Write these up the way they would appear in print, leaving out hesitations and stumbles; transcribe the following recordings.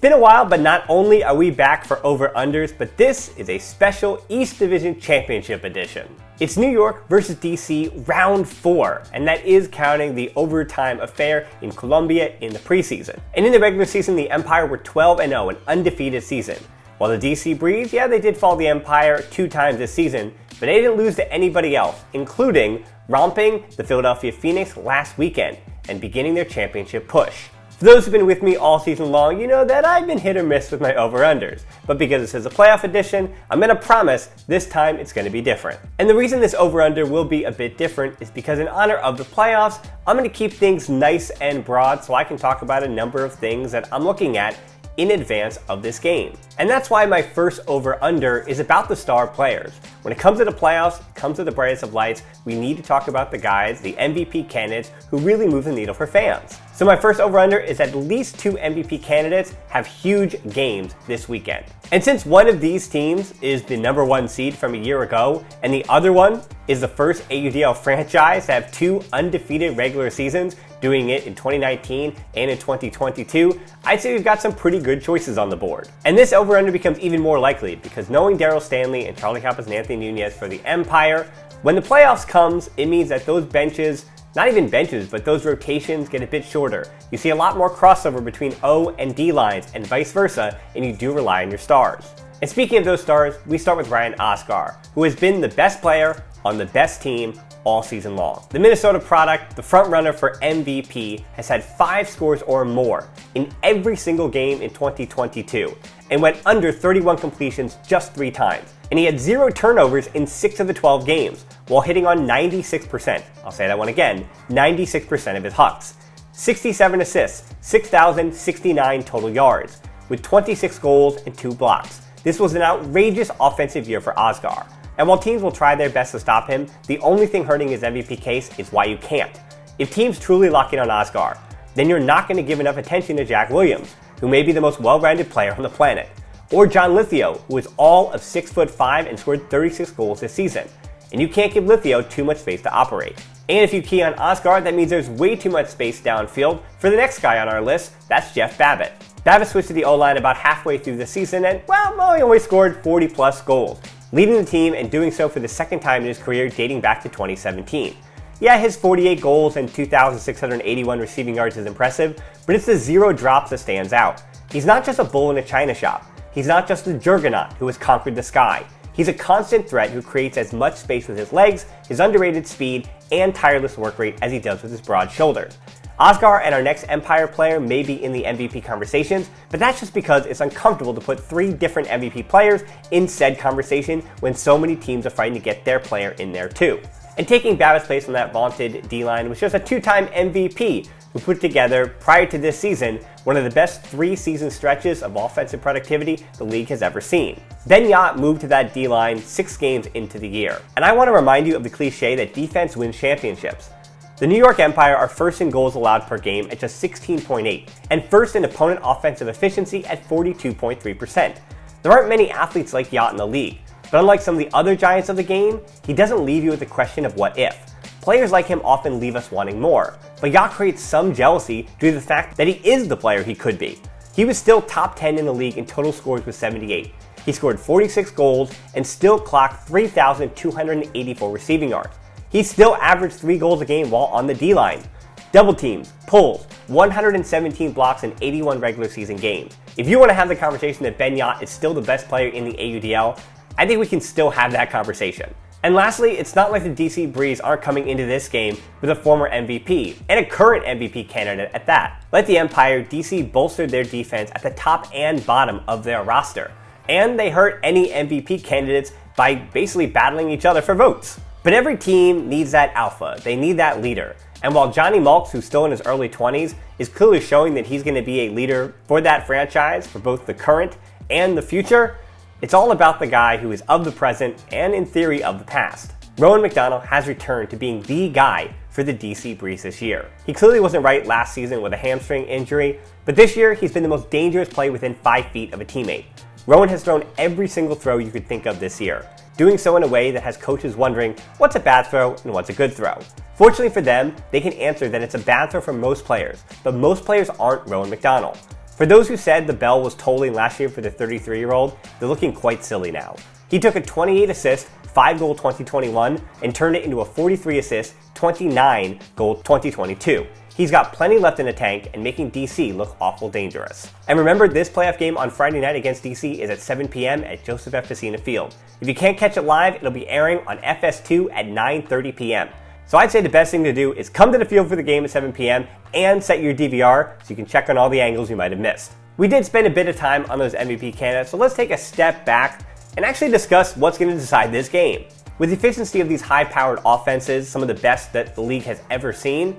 been a while, but not only are we back for over-unders, but this is a special East Division Championship edition. It's New York versus DC round 4, and that is counting the overtime affair in Colombia in the preseason. And in the regular season, the Empire were 12-0, an undefeated season. While the DC Breeze, yeah, they did fall the Empire 2 times this season, but they didn't lose to anybody else, including romping the Philadelphia Phoenix last weekend and beginning their championship push. For those who've been with me all season long, you know that I've been hit or miss with my over-unders. But because this is a playoff edition, I'm going to promise this time it's going to be different. And the reason this over-under will be a bit different is because in honor of the playoffs, I'm going to keep things nice and broad so I can talk about a number of things that I'm looking at in advance of this game. And that's why my first over-under is about the star players. When it comes to the playoffs, it comes to the brightest of lights, we need to talk about the guys, the MVP candidates, who really move the needle for fans. So my first over-under is at least 2 MVP candidates have huge games this weekend. And since one of these teams is the #1 seed from a year ago, and the other one is the first AUDL franchise to have 2 undefeated regular seasons, doing it in 2019 and in 2022, I'd say we've got some pretty good choices on the board. And this over-under becomes even more likely because knowing Darryl, Stanley, and Charlie Hoppus and Anthony Nunez for the Empire, when the playoffs comes, it means that those benches, not even benches, but those rotations get a bit shorter. You see a lot more crossover between O and D lines and vice versa, and you do rely on your stars. And speaking of those stars, we start with Osgar, who has been the best player on the best team all season long. The Minnesota product, the front runner for MVP, has had 5 scores or more in every single game in 2022 and went under 31 completions just 3 times. And he had 0 turnovers in 6 of the 12 games, while hitting on 96%. I'll say that one again, 96% of his hucks. 67 assists, 6,069 total yards, with 26 goals and 2 blocks. This was an outrageous offensive year for Osgar. And while teams will try their best to stop him, the only thing hurting his MVP case is why you can't. If teams truly lock in on Osgar, then you're not going to give enough attention to Jack Williams, who may be the most well-rounded player on the planet, or John Lithio, who is all of 6'5" and scored 36 goals this season. And you can't give Lithio too much space to operate. And if you key on Oscar, that means there's way too much space downfield for the next guy on our list, that's Jeff Babbitt. Babbitt switched to the O-line about halfway through the season and, well, he only scored 40+ goals, leading the team and doing so for the second time in his career dating back to 2017. Yeah, his 48 goals and 2,681 receiving yards is impressive, but it's the 0 drops that stands out. He's not just a bull in a china shop. He's not just the juggernaut who has conquered the sky. He's a constant threat who creates as much space with his legs, his underrated speed, and tireless work rate as he does with his broad shoulders. Osgar and our next Empire player may be in the MVP conversations, but that's just because it's uncomfortable to put 3 different MVP players in said conversation when so many teams are fighting to get their player in there too. And taking Babbitt's place on that vaunted D-line was just a 2-time MVP who put together, prior to this season, one of the best 3-season stretches of offensive productivity the league has ever seen. Then Yacht moved to that D-line 6 games into the year. And I want to remind you of the cliche that defense wins championships. The New York Empire are first in goals allowed per game at just 16.8, and first in opponent offensive efficiency at 42.3%. There aren't many athletes like Yacht in the league, but unlike some of the other giants of the game, he doesn't leave you with the question of what if. Players like him often leave us wanting more, but Yacht creates some jealousy due to the fact that he is the player he could be. He was still top 10 in the league in total scores with 78. He scored 46 goals and still clocked 3,284 receiving yards. He still averaged 3 goals a game while on the D-line. Double teams, pulls, 117 blocks in 81 regular season games. If you want to have the conversation that Ben Yacht is still the best player in the AUDL, I think we can still have that conversation. And lastly, it's not like the DC Breeze aren't coming into this game with a former MVP, and a current MVP candidate at that. Like the Empire, DC bolstered their defense at the top and bottom of their roster. And they hurt any MVP candidates by basically battling each other for votes. But every team needs that alpha, they need that leader. And while Johnny Malks, who's still in his early 20s, is clearly showing that he's going to be a leader for that franchise, for both the current and the future, it's all about the guy who is of the present and, in theory, of the past. Rowan McDonald has returned to being the guy for the DC Breeze this year. He clearly wasn't right last season with a hamstring injury, but this year he's been the most dangerous play within 5 feet of a teammate. Rowan has thrown every single throw you could think of this year, doing so in a way that has coaches wondering what's a bad throw and what's a good throw. Fortunately for them, they can answer that it's a bad throw for most players, but most players aren't Rowan McDonald. For those who said the bell was tolling last year for the 33-year-old, they're looking quite silly now. He took a 28-assist, 5-goal 2021 and turned it into a 43-assist, 29-goal 2022. He's got plenty left in the tank and making DC look awful dangerous. And remember, this playoff game on Friday night against DC is at 7 p.m. at Joseph F. Facina Field. If you can't catch it live, it'll be airing on FS2 at 9:30 p.m. So I'd say the best thing to do is come to the field for the game at 7 p.m. and set your DVR so you can check on all the angles you might have missed. We did spend a bit of time on those MVP candidates, so let's take a step back and actually discuss what's going to decide this game. With the efficiency of these high-powered offenses, some of the best that the league has ever seen,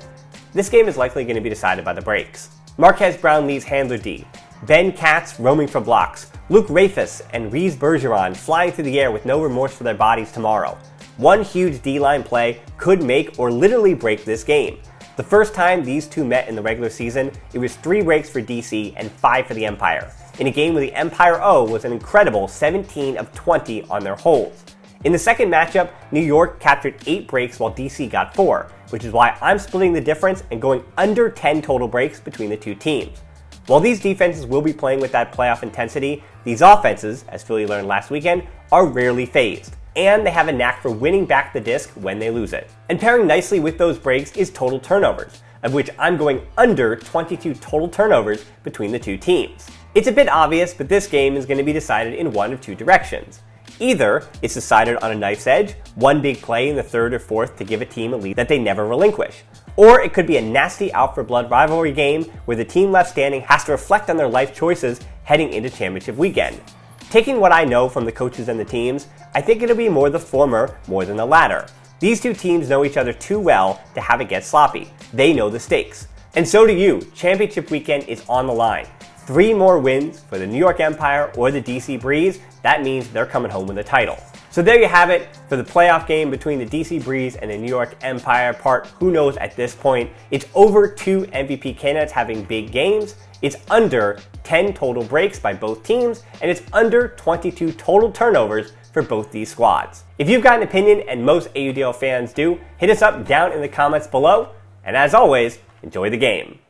this game is likely going to be decided by the breaks. Marquez Brown leads handler D, Ben Katz roaming for blocks, Luke Rafus and Reese Bergeron flying through the air with no remorse for their bodies tomorrow. One huge D-line play could make or literally break this game. The first time these two met in the regular season, it was 3 breaks for DC and 5 for the Empire, in a game where the Empire O was an incredible 17 of 20 on their holds. In the second matchup, New York captured 8 breaks while DC got 4, which is why I'm splitting the difference and going under 10 total breaks between the two teams. While these defenses will be playing with that playoff intensity, these offenses, as Philly learned last weekend, are rarely phased, and they have a knack for winning back the disc when they lose it. And pairing nicely with those breaks is total turnovers, of which I'm going under 22 total turnovers between the two teams. It's a bit obvious, but this game is going to be decided in one of two directions. Either it's decided on a knife's edge, one big play in the third or fourth to give a team a lead that they never relinquish. Or it could be a nasty out-for-blood rivalry game where the team left standing has to reflect on their life choices heading into championship weekend. Taking what I know from the coaches and the teams, I think it'll be more the former more than the latter. These two teams know each other too well to have it get sloppy. They know the stakes. And so do you. Championship weekend is on the line. 3 more wins for the New York Empire or the DC Breeze, that means they're coming home with a title. So there you have it for the playoff game between the DC Breeze and the New York Empire. Part who knows at this point. It's over 2 MVP candidates having big games. It's under 10 total breaks by both teams, and it's under 22 total turnovers for both these squads. If you've got an opinion, and most AUDL fans do, hit us up down in the comments below. And as always, enjoy the game.